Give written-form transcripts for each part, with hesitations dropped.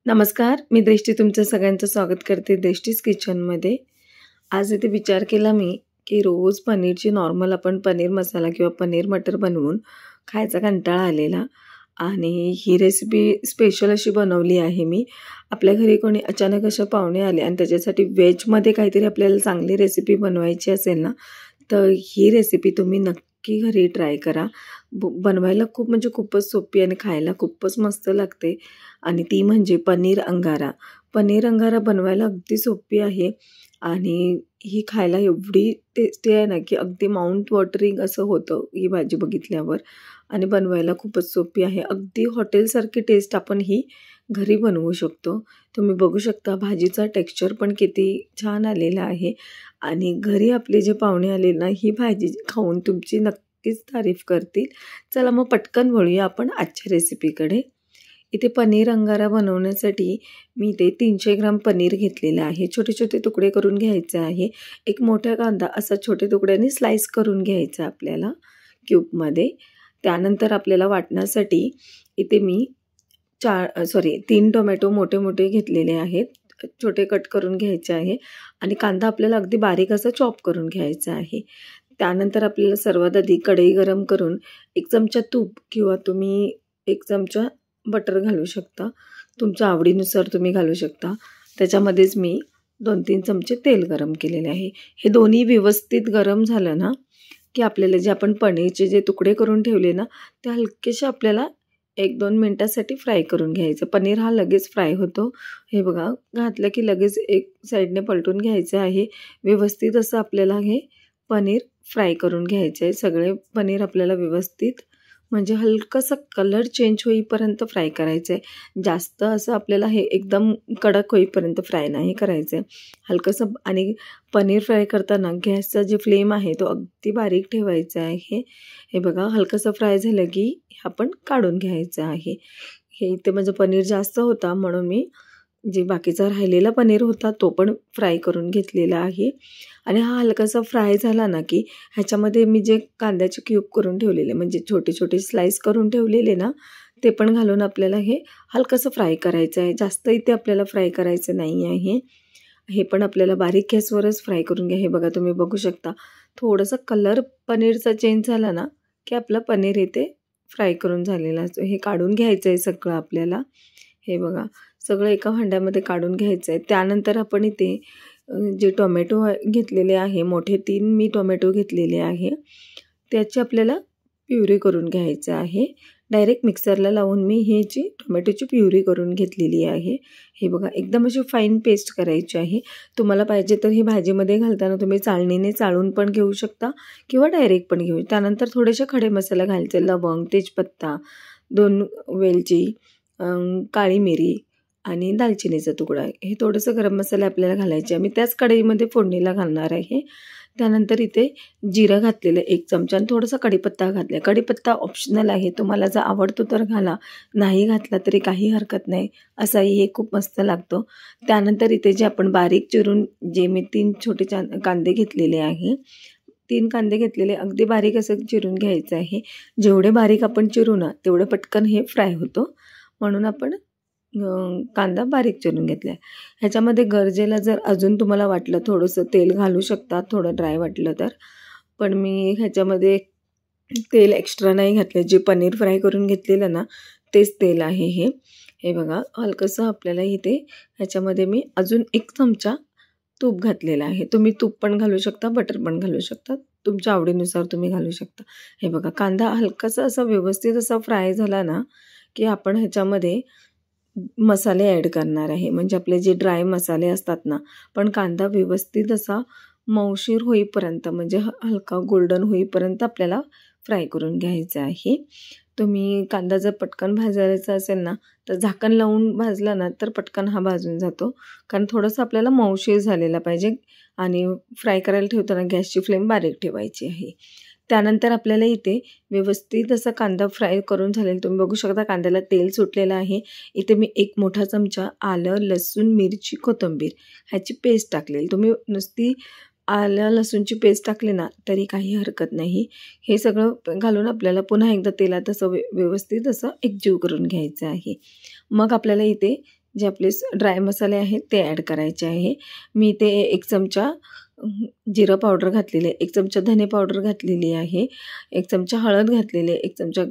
नमस्कार, मी दृष्टी तुमचं सगळ्यांचं स्वागत करते दृष्टीज किचनमध्ये. आज इथे विचार केला मी, की रोज पनीरची नॉर्मल आपण पनीर मसाला किंवा पनीर मटर बनवून खायचा कंटाळा आलेला आणि ही रेसिपी स्पेशल अशी बनवली आहे मी. आपल्या घरी कोणी अचानक असे पाहुणे आले आणि त्याच्यासाठी व्हेजमध्ये काहीतरी आपल्याला चांगली रेसिपी बनवायची असेल ना, तर ही रेसिपी तुम्ही नक्की घरी ट्राय करा. बनवायला खूपच सोपी आणि खायला खूपच मस्त लागते आणि ती म्हणजे पनीर अंगारा. पनीर अंगारा बनवायला अगदी सोपी आहे आणि ही खायला एवढी टेस्टी आहे ना, की अगदी माउंट वॉटरिंग असं होतं ही भाजी बघितल्यावर. आणि बनवायला खूपच सोपी आहे. अगदी हॉटेलसारखी टेस्ट आपण ही घरी बनवू शकतो. तुम्ही बघू शकता भाजीचा टेक्स्चर पण किती छान आलेला आहे आणि घरी आपले जे पाहुणे आले ना, ही भाजी खाऊन तुमची नक्कीच तारीफ करतील. चला मग पटकन वळूया आपण आजच्या रेसिपीकडे. इथे पनीर अंगारा बनवण्यासाठी मी इथे 300 ग्राम पनीर घेतलेलं आहे. छोटे छोटे तुकडे करून घ्यायचे आहे. एक मोठा कांदा असा छोटे तुकड्यांनी स्लाइस करून घ्यायचा आपल्याला क्यूबमध्ये. त्यानंतर आपल्याला वाटण्यासाठी इथे मी 3 टोमॅटो मोठे मोठे घेतलेले आहेत. छोटे कट करून घ्यायचे आहे आणि कांदा आपल्याला अगदी बारीक असा चॉप करून घ्यायचा आहे. त्यानंतर आपल्याला सर्वात आधी कढई गरम करून 1 चमचा तूप किंवा तुम्ही 1 चमचा बटर घालू शकता. तुमच्या आवडीनुसार तुम्ही घालू शकता. त्याच्यामध्येच मी 2-3 चमचे तेल गरम केलेले आहे. हे दोन्ही व्यवस्थित गरम झालं ना, की आपल्याला जे आपण पनीरचे जे तुकडे करून ठेवले ना, ते हलकेसे आपल्याला 1-2 मिनटासाठी फ्राय करून घ्यायचं. पनीर हा लगेच फ्राय होतो. हे बघा, घातलं की लगेच एक साईडने पलटून घ्यायचं आहे. व्यवस्थित असं आपल्याला हे पनीर फ्राय करून घ्यायचं आहे. सगळे पनीर आपल्याला व्यवस्थित म्हणजे हलकंसं कलर चेंज होईपर्यंत फ्राय करायचं आहे. जास्त असं आपल्याला हे एकदम कडक होईपर्यंत फ्राय नाही करायचं आहे. हलकंसं आणि पनीर फ्राय करताना गॅसचा जे फ्लेम आहे तो अगदी बारीक ठेवायचा आहे. हे बघा, हलकंसं फ्राय झालं की आपण काढून घ्यायचं आहे. हे इथे माझं पनीर जास्त होता म्हणून मी जे बाकीचा राहिलेला पनीर होता तो पण फ्राय करून घेतलेला आहे. आणि हा हलकासा फ्राय झाला ना, की ह्याच्यामध्ये मी जे कांद्याचे क्यूब करून ठेवलेले म्हणजे छोटे छोटे स्लाइस करून ठेवलेले ना, ते पण घालून आपल्याला हे हलकंसं फ्राय करायचं आहे. जास्त इथे आपल्याला फ्राय करायचं नाही आहे. हे पण आपल्याला बारीक गॅसवरच फ्राय करून घ्या. हे बघा, तुम्ही बघू शकता थोडंसं कलर पनीरचा चेंज झाला ना, की आपलं पनीर इथे फ्राय करून झालेला असतो. हे काढून घ्यायचं आहे सगळं आपल्याला. हे बघा, सगळं एका भांड्यामध्ये काढून घ्यायचं आहे. त्यानंतर आपण इथे जे टोमॅटो घेतलेले आहे, मोठे 3 मी टोमॅटो घेतलेले आहे, त्याची आपल्याला प्युरी करून घ्यायचं आहे. डायरेक्ट मिक्सरला लावून मी ह्याची टोमॅटोची प्युरी करून घेतलेली आहे. हे बघा, एकदम अशी फाईन पेस्ट करायची आहे. तुम्हाला पाहिजे तर ही भाजीमध्ये घालताना तुम्ही चाळणीने चाळून पण घेऊ शकता किंवा डायरेक्ट पण घेऊ. त्यानंतर थोडेसे खडे मसाले घालायचे. लवंग, तेजपत्ता, 2 वेलची, काळी मिरी आणि दालचिनीचा तुकडा. हे थोडंसं गरम मसाले आपल्याला घालायचे. मी त्याच कढईमध्ये फोडणीला घालणार आहे. त्यानंतर इथे जिरं घातलेलं 1 चमचा आणि थोडासा कढीपत्ता घातला. कढीपत्ता ऑप्शनल आहे. तुम्हाला जर आवडतो तर घाला, नाही घातला तरी काही हरकत नाही. असाही हे खूप मस्त लागतो. त्यानंतर इथे जे आपण बारीक चिरून जे मी 3 छोटे कांदे घेतलेले आहे, 3 कांदे घेतलेले अगदी बारीक असं चिरून घ्यायचं आहे. जेवढे बारीक आपण चिरू ना, तेवढे पटकन हे फ्राय होतो. म्हणून आपण कांदा बारीक चिरून घेतला आहे. ह्याच्यामध्ये गरजेला जर अजून तुम्हाला वाटलं थोडंसं तेल घालू शकता, थोडं ड्राय वाटलं तर. पण मी ह्याच्यामध्ये तेल एक्स्ट्रा नाही घातलं. जे पनीर फ्राय करून घेतलेलं ना, तेच तेल आहे हे. हे बघा, हलकंसं आपल्याला इथे ह्याच्यामध्ये मी अजून 1 चमचा तूप घातलेलं आहे. तुम्ही तूप पण घालू शकता, बटर पण घालू शकता. तुमच्या आवडीनुसार तुम्ही घालू शकता. हे बघा, कांदा हलकासा असा व्यवस्थित असा फ्राय झाला ना, की आपण ह्याच्यामध्ये मसाले ॲड करणार आहे. म्हणजे आपले जे ड्राय मसाले असतात ना, पण कांदा व्यवस्थित असा मऊशीर होईपर्यंत म्हणजे हलका गोल्डन होईपर्यंत आपल्याला फ्राय करून घ्यायचं आहे. तुम्ही कांदा जर पटकन भाजायचा असेल ना, तर झाकण लावून भाजला ना, तर पटकन हा भाजून जातो. कारण थोडंसं आपल्याला मऊशीर झालेला पाहिजे आणि फ्राय करायला ठेवताना गॅसची फ्लेम बारीक ठेवायची आहे. त्यानंतर आपल्याला इथे व्यवस्थित असा कांदा फ्राय करून झालेला तुम्ही बघू शकता. कांद्याला तेल सुटलेलं आहे. इथे मी 1 मोठा चमचा आलं, लसूण, मिरची, कोथिंबीर ह्याची पेस्ट टाकलेली. तुम्ही नुसती आलं लसूणची पेस्ट टाकली ना तरी काही हरकत नाही. हे सगळं घालून आपल्याला पुन्हा एकदा तेलात असं व्यवस्थित असं एकजीव करून घ्यायचं आहे. मग आपल्याला इथे जे आपले ड्राय मसाले आहेत ते ॲड करायचे आहे. मी ते 1 चमचा जिरं पावडर घातलेली आहे, 1 चमचा धने पावडर घातलेली आहे, 1 चमचा हळद घातलेली आहे, 1 चमचा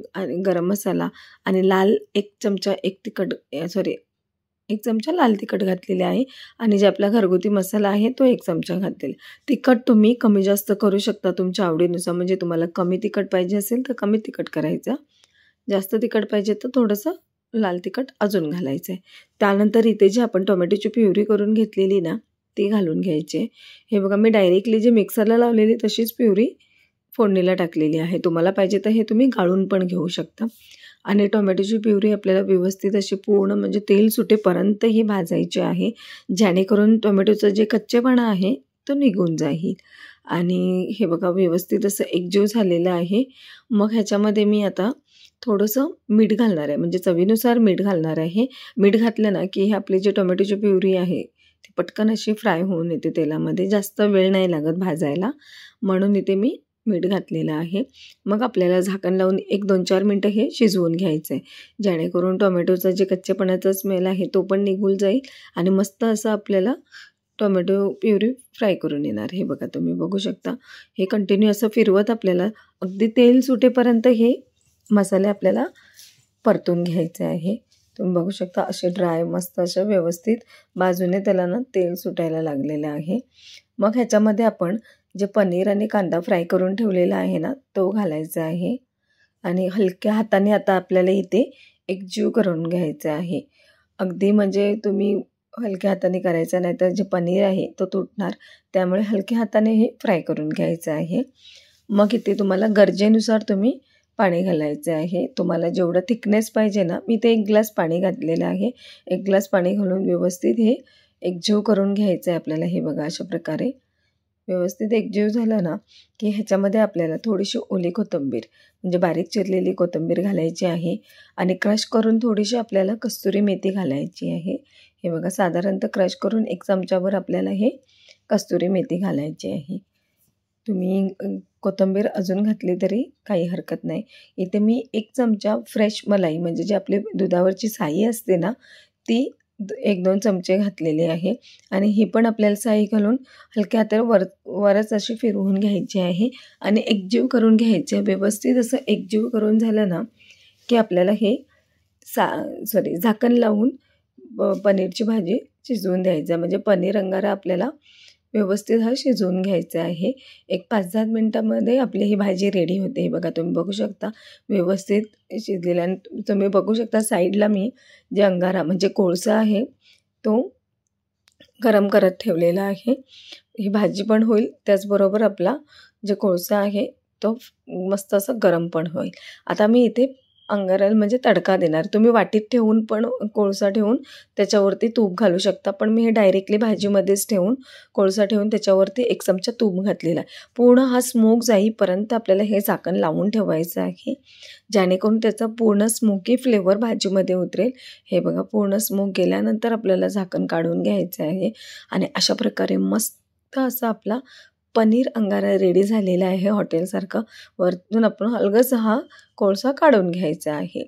गरम मसाला आणि लाल 1 चमचा 1 चमचा लाल तिखट घातलेले आहे आणि जे आपला घरगुती मसाला आहे तो 1 चमचा घातलेला. तिखट तुम्ही कमी जास्त करू शकता तुमच्या आवडीनुसार. म्हणजे तुम्हाला कमी तिखट पाहिजे असेल तर कमी तिखट करायचं, जास्त तिखट पाहिजे तर थोडंसं लाल तिखट अजून घालायचं आहे. त्यानंतर इथे जे आपण टोमॅटोची प्युरी करून घेतलेली ना ती घालून घ्यायची. हे बघा मी डायरेक्टली जे मिक्सरला लावलेली तशीच प्युरी फोडणीला टाकलेली आहे. तुम्हाला पाहिजे तर हे तुम्ही गाळून पण घेऊ शकता. आणि टोमॅटोची प्युरी आपल्याला व्यवस्थित अशी पूर्ण म्हणजे तेल सुटेपर्यंत ही भाजायची आहे, जेणेकरून टोमॅटोचं जे कच्चेपणा आहे तो निघून जाईल. आणि हे बघा व्यवस्थित असं एकजीव झालेलं आहे. मग ह्याच्यामध्ये मी आता थोडंसं मीठ घालणार आहे, म्हणजे चवीनुसार मीठ घालणार आहे. मीठ घातलं ना की हे आपली जी टोमॅटोची प्युरी आहे ती पटकन अशी फ्राय होऊन येते तेलामध्ये, जास्त वेळ नाही लागत भाजायला, म्हणून इथे मी मीठ घातलेलं आहे. मग आपल्याला झाकण लावून 1-2-4 मिनटं हे शिजवून घ्यायचं आहे, जेणेकरून टोमॅटोचा जे कच्चेपणाचा स्मेल आहे तो पण निघून जाईल आणि मस्त असं आपल्याला टोमॅटो प्युरी फ्राय करून येणार. हे बघा तुम्ही बघू शकता, हे कंटिन्यू असं फिरवत आपल्याला अगदी तेल सुटेपर्यंत हे मसाले आपल्याला परतून घ्यायचे आहे. तुम्ही बघू शकता असे ड्राय मस्त अशा व्यवस्थित बाजूने त्याला ना तेल सुटायला लागलेलं आहे. मग ह्याच्यामध्ये आपण जे पनीर आणि कांदा फ्राय करून ठेवलेला आहे ना तो घालायचा आहे आणि हलक्या हाताने आता आपल्याला इथे एकजीव करून घ्यायचं आहे. अगदी म्हणजे तुम्ही हलक्या हाताने करायचं, नाही तर जे पनीर आहे तो तुटणार, त्यामुळे हलक्या हाताने हे फ्राय करून घ्यायचं आहे. मग इथे तुम्हाला गरजेनुसार तुम्ही पाणी घालायचं आहे. तुम्हाला जेवढं थिकनेस पाहिजे ना, मी ते 1 ग्लास पाणी घातलेलं आहे. 1 ग्लास पाणी घालून व्यवस्थित हे एकजीव करून घ्यायचं आहे आपल्याला. हे बघा अशा प्रकारे व्यवस्थित एकजीव झालं ना की ह्याच्यामध्ये आपल्याला थोडीशी ओली कोथिंबीर म्हणजे बारीक चिरलेली कोथिंबीर घालायची आहे आणि क्रश करून थोडीशी आपल्याला कस्तुरी मेथी घालायची आहे. हे बघा साधारणतः क्रश करून 1 चमचाभर आपल्याला हे कस्तुरी मेथी घालायची आहे. तुम्ही कोथिंबीर अजून घातली तरी काही हरकत नाही. इथे मी 1 चमचा फ्रेश मलाई म्हणजे जे आपली दुधावरची साई असते ना ती 1-2 चमचे घातलेले आहे आणि ही पण आपल्याला साई घालून हलक्या हाताने वरच अशी फिरवून घ्यायची आहे आणि एकजीव करून घ्यायची आहे. व्यवस्थित असं एकजीव करून झालं ना की आपल्याला हे झाकण लावून पनीरची भाजी शिजवून द्यायचं, म्हणजे पनीर अंगारा आपल्याला व्यवस्थित हा शिजवून घ्यायचा आहे. 5-10 मिनटामध्ये आपली ही भाजी रेडी होते. हे बघा तुम्ही बघू शकता व्यवस्थित शिजलेला. आणि तुम्ही बघू शकता साईडला मी जे अंगारा म्हणजे कोळसा आहे तो गरम करत ठेवलेला आहे. ही भाजी पण होईल, त्याचबरोबर आपला जे कोळसा आहे तो मस्त असं गरम पण होईल. आता मी इथे अंगाराला म्हणजे तडका देणार. तुम्ही वाटीत ठेवून पण कोळसा ठेवून त्याच्यावरती तूप घालू शकता, पण मी हे डायरेक्टली भाजीमध्येच ठेवून कोळसा ठेवून त्याच्यावरती 1 चमचा तूप घातलेला आहे. पूर्ण हा स्मोक जाईपर्यंत आपल्याला हे झाकण लावून ठेवायचं आहे, जेणेकरून त्याचा पूर्ण स्मोकी फ्लेवर भाजीमध्ये उतरेल. हे बघा पूर्ण स्मोक गेल्यानंतर आपल्याला झाकण काढून घ्यायचं आहे आणि अशा प्रकारे मस्त असा आपला पनीर अंगारा रेडी झालेला आहे हॉटेलसारखं. वरतून आपण हलगस हा कोळसा काढून घ्यायचा आहे.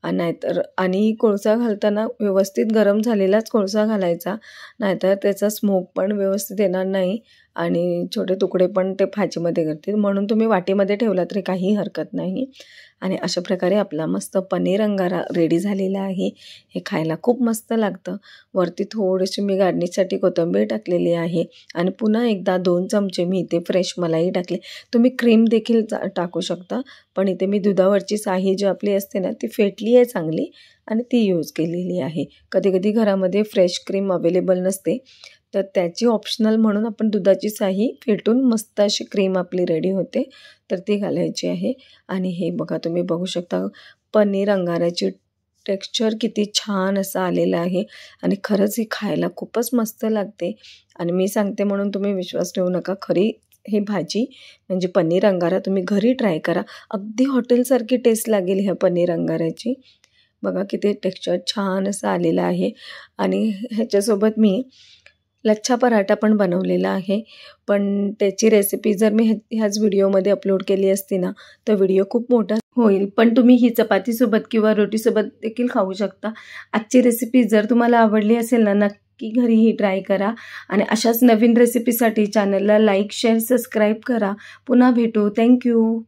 नाहीतर आणि कोळसा घालताना व्यवस्थित गरम झालेलाच कोळसा घालायचा, नाहीतर त्याचा स्मोक पण व्यवस्थित येणार नाही आणि छोटे तुकडे पण ते भाजीमध्ये करतील. म्हणून तुम्ही वाटीमध्ये ठेवला तरी काही हरकत नाही. आणि अशा प्रकारे आपला मस्त पनीर अंगारा रेडी झालेला आहे. हे खायला खूप मस्त लागतं. वरती थोडीशी मी गार्निशसाठी कोथिंबीर टाकलेली आहे आणि पुन्हा एकदा 2 चमचे मी इथे फ्रेश मलाई टाकले. तुम्ही क्रीम देखील टाकू शकता, पण इथे मी दुधावरची साही जी आपली असते ना ती फेटली आहे चांगली आणि ती यूज केलेली आहे. कधी कधी घरामध्ये फ्रेश क्रीम अवेलेबल नसते, तर त्याची ऑप्शनल म्हणून आपण दुधाची साही फेटून मस्त अशी क्रीम आपली रेडी होते, तर ती घालायची आहे. आणि हे बघा तुम्ही बघू शकता पनीर अंगाराची टेक्स्चर किती छान असं आलेलं आहे आणि खरंच ही खायला खूपच मस्त लागते. आणि मी सांगते म्हणून तुम्ही विश्वास ठेवू नका, खरी ही भाजी म्हणजे पनीर अंगारा तुम्ही घरी ट्राय करा, अगदी हॉटेलसारखी टेस्ट लागेल ह्या पनीर अंगाराची. बघा किती टेक्स्चर छान असं आलेलं आहे. आणि ह्याच्यासोबत मी लच्छा पराठा पण बनवलेला आहे, पण त्याची रेसिपी जर मी ह्याच व्हिडिओमध्ये अपलोड केली असती ना तर व्हिडिओ खूप मोठा होईल. पण तुम्ही ही चपातीसोबत किंवा रोटीसोबत देखील खाऊ शकता. आजची रेसिपी जर तुम्हाला आवडली असेल ना, नक्की घरी ही ट्राय करा आणि अशाच नवीन रेसिपीसाठी चॅनलला लाईक, शेअर, सबस्क्राईब करा. पुन्हा भेटू. Thank you.